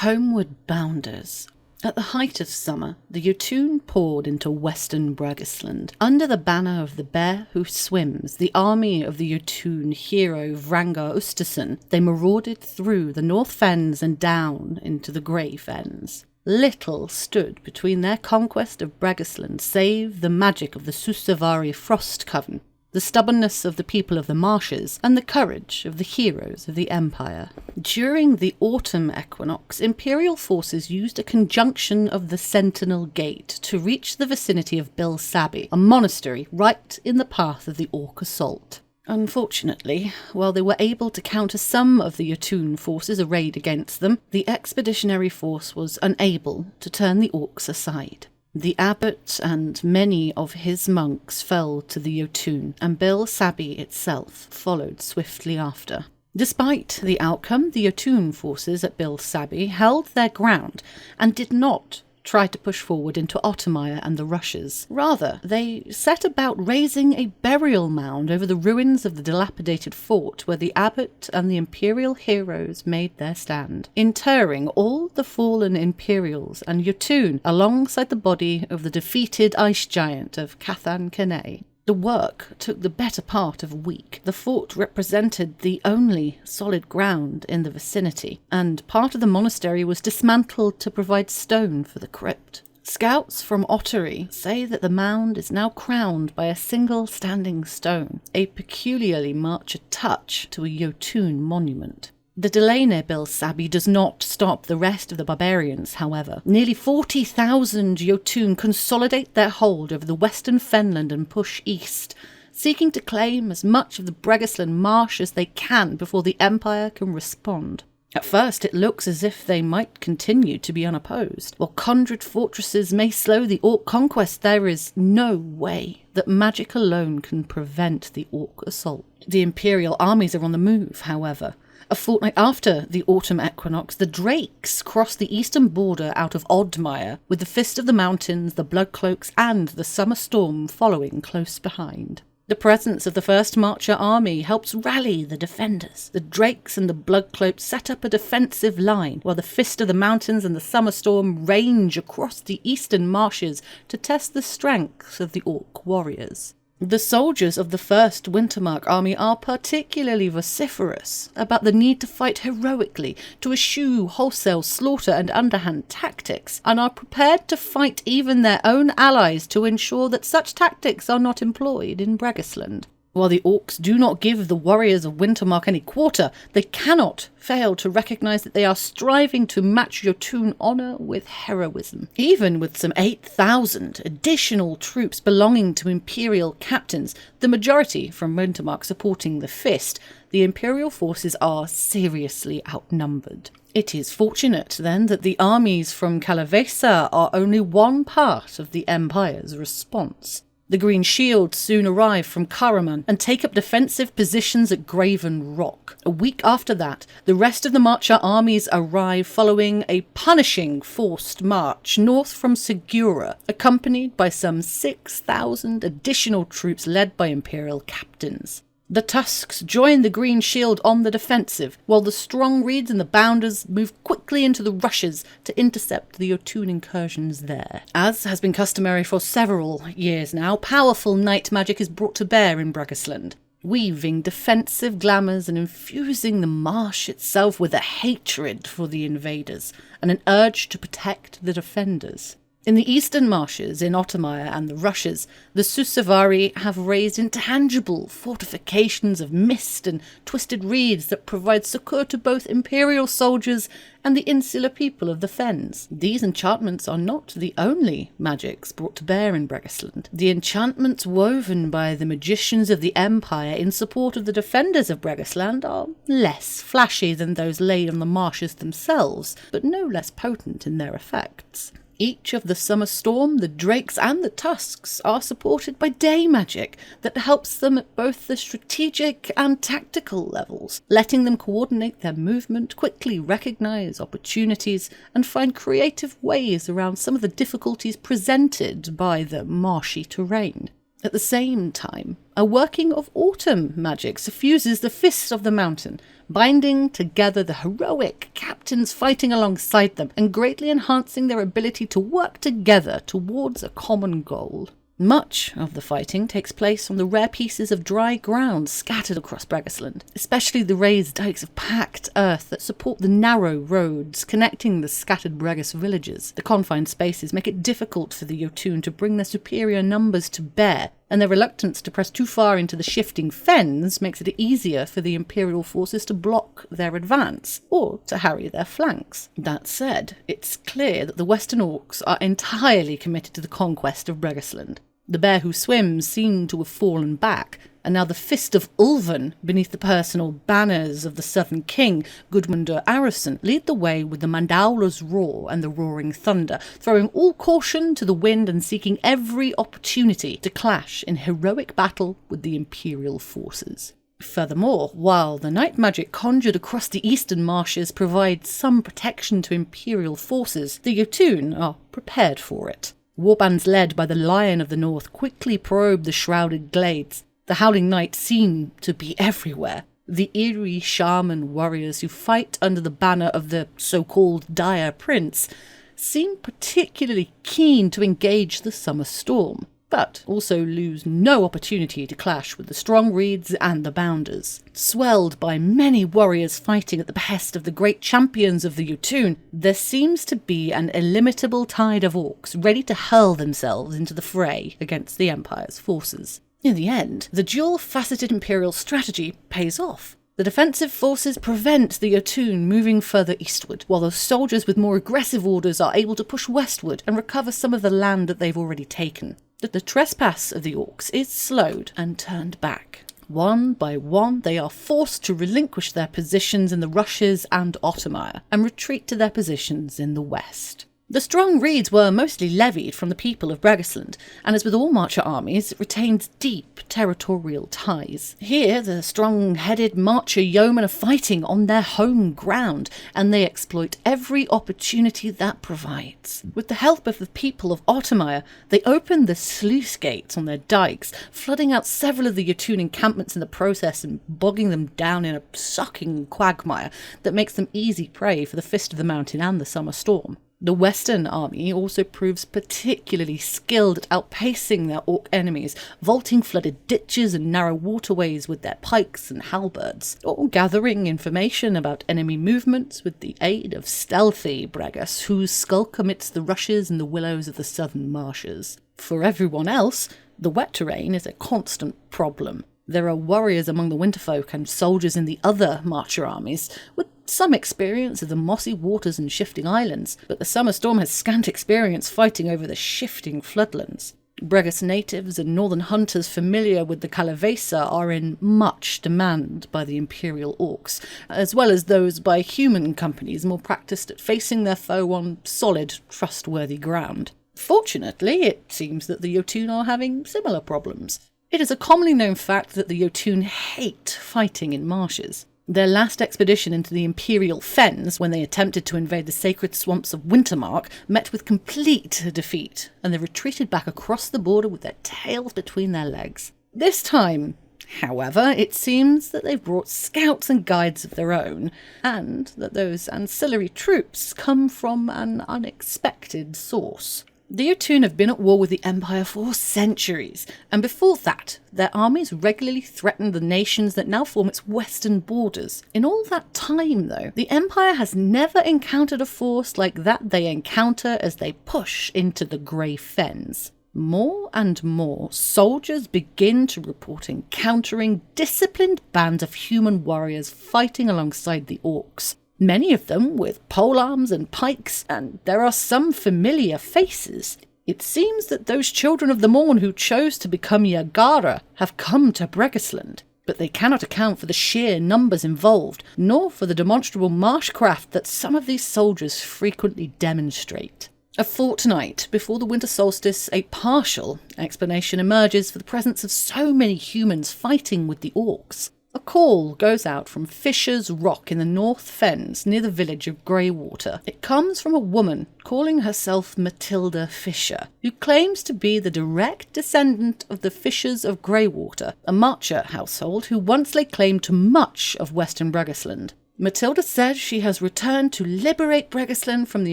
Homeward bounders. At the height of summer, the Jotun poured into western Bragisland. Under the banner of the Bear Who Swims, the army of the Jotun hero Vrangar Usterson, they marauded through the North Fens and down into the Grey Fens. Little stood between their conquest of Bragisland save the magic of the Susavari Frost Coven, the stubbornness of the people of the Marshes, and the courage of the heroes of the Empire. During the autumn equinox, Imperial forces used a conjunction of the Sentinel Gate to reach the vicinity of Bil Sabi, a monastery right in the path of the Orc assault. Unfortunately, while they were able to counter some of the Jotun forces arrayed against them, the expeditionary force was unable to turn the Orcs aside. The abbot and many of his monks fell to the Jotun, and Bil Sabi itself followed swiftly after. Despite the outcome, the Jotun forces at Bil Sabi held their ground and did not try to push forward into Ottomire and the Rushes. Rather, they set about raising a burial mound over the ruins of the dilapidated fort where the abbot and the imperial heroes made their stand, interring all the fallen Imperials and Jotun alongside the body of the defeated ice giant of Cathan Kenay. The work took the better part of a week. The fort represented the only solid ground in the vicinity, and part of the monastery was dismantled to provide stone for the crypt. Scouts from Ottery say that the mound is now crowned by a single standing stone, a peculiarly Marcher touch to a Jotun monument. The delay near Bil Sabi does not stop the rest of the barbarians, however. Nearly 40,000 Jotun consolidate their hold over the western fenland and push east, seeking to claim as much of the Bragisland marsh as they can before the Empire can respond. At first, it looks as if they might continue to be unopposed. While conjured fortresses may slow the Orc conquest, there is no way that magic alone can prevent the Orc assault. The Imperial armies are on the move, however. A fortnight after the autumn equinox, the Drakes crossed the eastern border out of Oddmire, with the Fist of the Mountains, the Bloodcloaks, and the Summer Storm following close behind. The presence of the First Marcher army helps rally the defenders. The Drakes and the Bloodcloaks set up a defensive line, while the Fist of the Mountains and the Summer Storm range across the eastern marshes to test the strength of the Orc warriors. The soldiers of the First Wintermark army are particularly vociferous about the need to fight heroically, to eschew wholesale slaughter and underhand tactics, and are prepared to fight even their own allies to ensure that such tactics are not employed in Bragisland. While the Orcs do not give the warriors of Wintermark any quarter, they cannot fail to recognise that they are striving to match Jotun honour with heroism. Even with some 8,000 additional troops belonging to Imperial captains, the majority from Wintermark supporting the Fist, the Imperial forces are seriously outnumbered. It is fortunate, then, that the armies from Calavesa are only one part of the Empire's response. The Green Shield soon arrive from Karaman and take up defensive positions at Graven Rock. A week after that, the rest of the Marcher armies arrive following a punishing forced march north from Segura, accompanied by some 6,000 additional troops led by Imperial captains. The Tusks join the Green Shield on the defensive, while the strong Reids and the Bounders move quickly into the Rushes to intercept the Jotun incursions there. As has been customary for several years now, powerful night magic is brought to bear in Bragisland, weaving defensive glamours and infusing the marsh itself with a hatred for the invaders and an urge to protect the defenders. In the eastern marshes, in Ottomire and the Rushes, the Susavari have raised intangible fortifications of mist and twisted reeds that provide succour to both imperial soldiers and the insular people of the Fens. These enchantments are not the only magics brought to bear in Bragisland. The enchantments woven by the magicians of the Empire in support of the defenders of Bragisland are less flashy than those laid on the marshes themselves, but no less potent in their effects. Each of the Summer Storm, the Drakes and the Tusks are supported by day magic that helps them at both the strategic and tactical levels, letting them coordinate their movement, quickly recognise opportunities and find creative ways around some of the difficulties presented by the marshy terrain. At the same time, a working of autumn magic suffuses the fists of the mountain, binding together the heroic captains fighting alongside them and greatly enhancing their ability to work together towards a common goal. Much of the fighting takes place on the rare pieces of dry ground scattered across Bregisland, especially the raised dikes of packed earth that support the narrow roads connecting the scattered Bregis villages. The confined spaces make it difficult for the Jotun to bring their superior numbers to bear, and their reluctance to press too far into the shifting fens makes it easier for the Imperial forces to block their advance, or to harry their flanks. That said, it's clear that the Western Orcs are entirely committed to the conquest of Bregisland. The bear who swims seemed to have fallen back, and now the fist of Ulven, beneath the personal banners of the Southern King, Gudmundur Arason, lead the way with the Mandaula's roar and the roaring thunder, throwing all caution to the wind and seeking every opportunity to clash in heroic battle with the Imperial forces. Furthermore, while the night magic conjured across the eastern marshes provides some protection to Imperial forces, the Jotun are prepared for it. Warbands led by the Lion of the North quickly probe the shrouded glades. The Howling Knight seem to be everywhere. The eerie shaman warriors who fight under the banner of the so-called Dire Prince seem particularly keen to engage the summer storm, but also lose no opportunity to clash with the strong Reids and the Bounders. Swelled by many warriors fighting at the behest of the great champions of the Jotun, there seems to be an illimitable tide of orcs ready to hurl themselves into the fray against the Empire's forces. In the end, the dual-faceted Imperial strategy pays off. The defensive forces prevent the Jotun moving further eastward, while those soldiers with more aggressive orders are able to push westward and recover some of the land that they've already taken. The trespass of the orcs is slowed and turned back. One by one, they are forced to relinquish their positions in the Rushes and Ottermire and retreat to their positions in the west. The strong Reids were mostly levied from the people of Bregisland, and as with all Marcher armies, it retains deep territorial ties. Here, the strong-headed Marcher yeomen are fighting on their home ground, and they exploit every opportunity that provides. With the help of the people of Ottermire, they open the sluice gates on their dikes, flooding out several of the Jotun encampments in the process and bogging them down in a sucking quagmire that makes them easy prey for the Fist of the Mountain and the Summer Storm. The Western army also proves particularly skilled at outpacing their orc enemies, vaulting flooded ditches and narrow waterways with their pikes and halberds, or gathering information about enemy movements with the aid of stealthy Bregis who skulk amidst the rushes and the willows of the southern marshes. For everyone else, the wet terrain is a constant problem. There are warriors among the Winterfolk and soldiers in the other Marcher armies, with some experience of the mossy waters and shifting islands, but the Summer Storm has scant experience fighting over the shifting floodlands. Bregis natives and northern hunters familiar with the Calavesa are in much demand by the Imperial Orcs, as well as those by human companies more practiced at facing their foe on solid, trustworthy ground. Fortunately, it seems that the Jotun are having similar problems. It is a commonly known fact that the Jotun hate fighting in marshes. Their last expedition into the Imperial Fens, when they attempted to invade the sacred swamps of Wintermark, met with complete defeat, and they retreated back across the border with their tails between their legs. This time, however, it seems that they've brought scouts and guides of their own, and that those ancillary troops come from an unexpected source. The Jotun have been at war with the Empire for centuries, and before that, their armies regularly threatened the nations that now form its western borders. In all that time, though, the Empire has never encountered a force like that they encounter as they push into the Grey Fens. More and more soldiers begin to report encountering disciplined bands of human warriors fighting alongside the orcs. Many of them with polearms and pikes, and there are some familiar faces. It seems that those children of the morn who chose to become Yagara have come to Bregisland, but they cannot account for the sheer numbers involved, nor for the demonstrable marshcraft that some of these soldiers frequently demonstrate. A fortnight before the winter solstice, a partial explanation emerges for the presence of so many humans fighting with the orcs. A call goes out from Fisher's Rock in the North Fens near the village of Greywater. It comes from a woman calling herself Matilda Fisher, who claims to be the direct descendant of the Fishers of Greywater, a Marcher household who once laid claim to much of western Bregisland. Matilda says she has returned to liberate Bregisland from the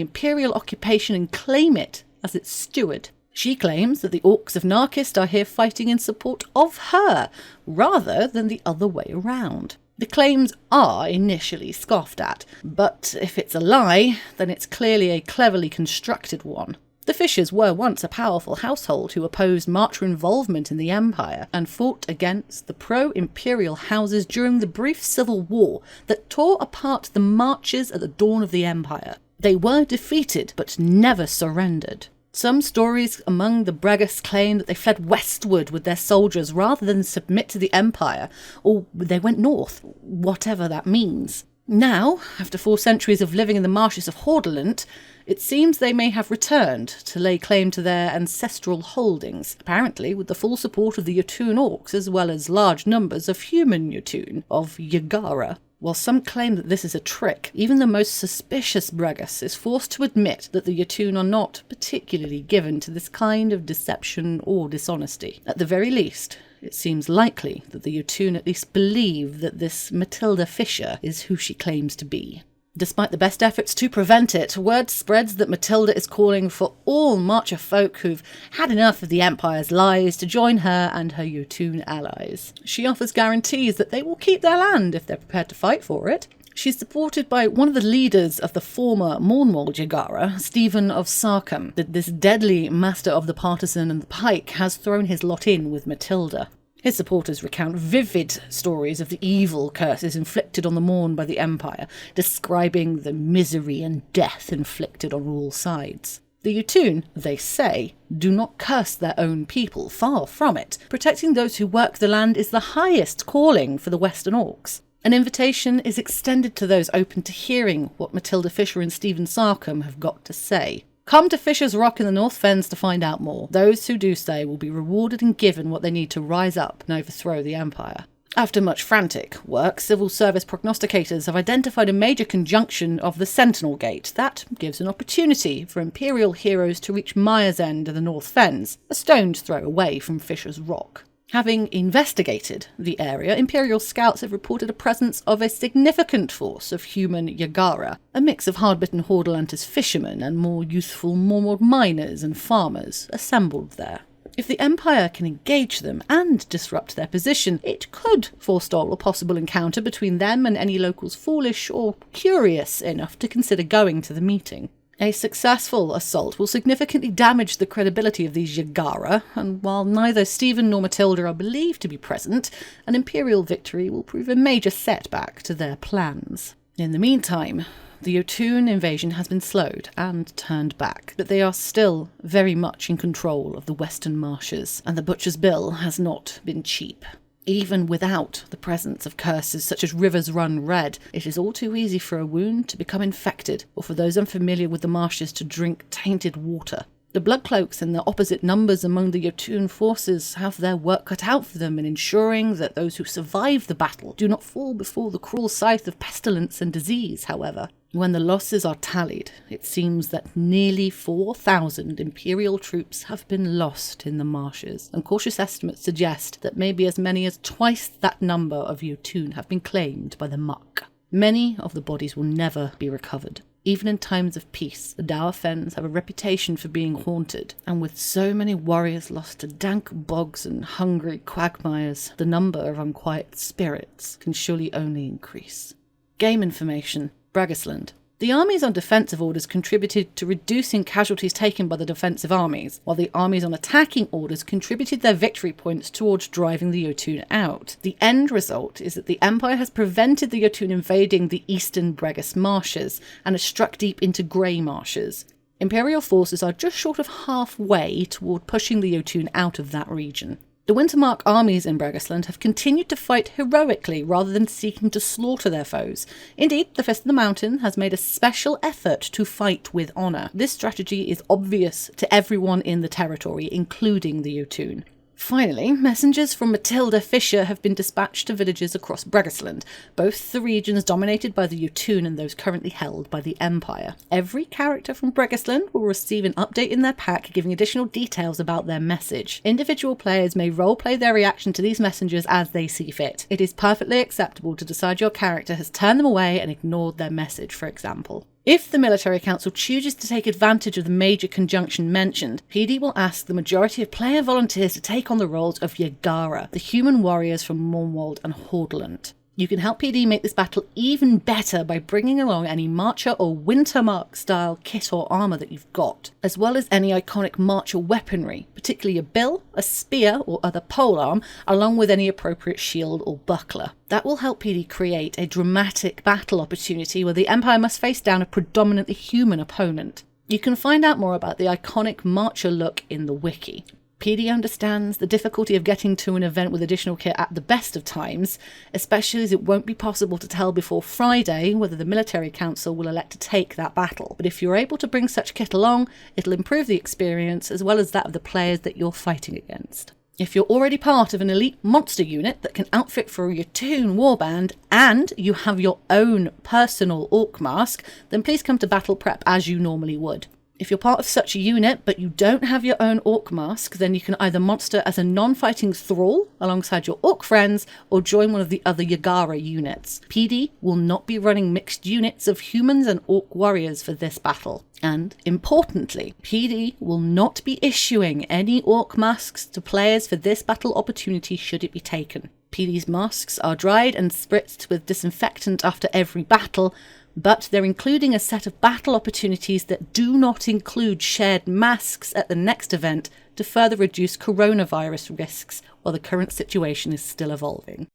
imperial occupation and claim it as its steward. She claims that the orcs of Narkist are here fighting in support of her, rather than the other way around. The claims are initially scoffed at, but if it's a lie, then it's clearly a cleverly constructed one. The Fishers were once a powerful household who opposed Marcher involvement in the Empire and fought against the pro-imperial houses during the brief civil war that tore apart the Marches at the dawn of the Empire. They were defeated, but never surrendered. Some stories among the Bregas claim that they fled westward with their soldiers rather than submit to the Empire, or they went north, whatever that means. Now, after 4 centuries of living in the marshes of Hordaland, it seems they may have returned to lay claim to their ancestral holdings, apparently with the full support of the Yotun orcs as well as large numbers of human Yotun, of Yagara. While some claim that this is a trick, even the most suspicious Bregas is forced to admit that the Yotun are not particularly given to this kind of deception or dishonesty. At the very least, it seems likely that the Yotun at least believe that this Matilda Fisher is who she claims to be. Despite the best efforts to prevent it, word spreads that Matilda is calling for all Marcher folk who've had enough of the Empire's lies to join her and her Yotun allies. She offers guarantees that they will keep their land if they're prepared to fight for it. She's supported by one of the leaders of the former Mornwald Yagara, Stephen of Sarkham. This deadly master of the partisan and the pike has thrown his lot in with Matilda. His supporters recount vivid stories of the evil curses inflicted on the Morn by the Empire, describing the misery and death inflicted on all sides. The Yotun, they say, do not curse their own people, far from it. Protecting those who work the land is the highest calling for the Western Orcs. An invitation is extended to those open to hearing what Matilda Fisher and Stephen Sarkham have got to say. Come to Fisher's Rock in the North Fens to find out more. Those who do stay will be rewarded and given what they need to rise up and overthrow the Empire. After much frantic work, civil service prognosticators have identified a major conjunction of the Sentinel Gate that gives an opportunity for Imperial heroes to reach Mire's End in the North Fens, a stone's throw away from Fisher's Rock. Having investigated the area, Imperial scouts have reported a presence of a significant force of human Yagara, a mix of hard-bitten Hordalanders fishermen and more youthful Mormord miners and farmers assembled there. If the Empire can engage them and disrupt their position, it could forestall a possible encounter between them and any locals foolish or curious enough to consider going to the meeting. A successful assault will significantly damage the credibility of these Yagara, and while neither Stephen nor Matilda are believed to be present, an Imperial victory will prove a major setback to their plans. In the meantime, the Yotun invasion has been slowed and turned back, but they are still very much in control of the Western Marshes, and the Butcher's Bill has not been cheap. Even without the presence of curses such as rivers run red, it is all too easy for a wound to become infected, or for those unfamiliar with the marshes to drink tainted water. The Bloodcloaks and their opposite numbers among the Yotun forces have their work cut out for them in ensuring that those who survive the battle do not fall before the cruel scythe of pestilence and disease, however. When the losses are tallied, it seems that nearly 4,000 Imperial troops have been lost in the marshes, and cautious estimates suggest that maybe as many as twice that number of Yotun have been claimed by the Muck. Many of the bodies will never be recovered. Even in times of peace, the Dour Fens have a reputation for being haunted, and with so many warriors lost to dank bogs and hungry quagmires, the number of unquiet spirits can surely only increase. Game information. Bregisland. The armies on defensive orders contributed to reducing casualties taken by the defensive armies, while the armies on attacking orders contributed their victory points towards driving the Yotun out. The end result is that the Empire has prevented the Yotun invading the eastern Bregas marshes and has struck deep into Grey Marshes. Imperial forces are just short of halfway toward pushing the Yotun out of that region. The Wintermark armies in Bregisland have continued to fight heroically rather than seeking to slaughter their foes. Indeed, the Fist of the Mountain has made a special effort to fight with honour. This strategy is obvious to everyone in the territory, including the Yotun. Finally, messengers from Matilda Fisher have been dispatched to villages across Bregisland, both the regions dominated by the Jotun and those currently held by the Empire. Every character from Bregisland will receive an update in their pack giving additional details about their message. Individual players may roleplay their reaction to these messengers as they see fit. It is perfectly acceptable to decide your character has turned them away and ignored their message, for example. If the military council chooses to take advantage of the major conjunction mentioned, PD will ask the majority of player volunteers to take on the roles of Yagara, the human warriors from Homeward and Hordaland. You can help PD make this battle even better by bringing along any Marcher or Wintermark style kit or armour that you've got, as well as any iconic Marcher weaponry, particularly a bill, a spear or other polearm, along with any appropriate shield or buckler. That will help PD create a dramatic battle opportunity where the Empire must face down a predominantly human opponent. You can find out more about the iconic Marcher look in the wiki. PD understands the difficulty of getting to an event with additional kit at the best of times, especially as it won't be possible to tell before Friday whether the military council will elect to take that battle. But if you're able to bring such kit along, it'll improve the experience as well as that of the players that you're fighting against. If you're already part of an elite monster unit that can outfit for your Jotun warband and you have your own personal orc mask, then please come to battle prep as you normally would. If you're part of such a unit but you don't have your own orc mask, then you can either monster as a non-fighting thrall alongside your orc friends or join one of the other Yagara units. PD will not be running mixed units of humans and orc warriors for this battle. And, importantly, PD will not be issuing any orc masks to players for this battle opportunity should it be taken. PD's masks are dried and spritzed with disinfectant after every battle, but they're including a set of battle opportunities that do not include shared masks at the next event to further reduce coronavirus risks while the current situation is still evolving.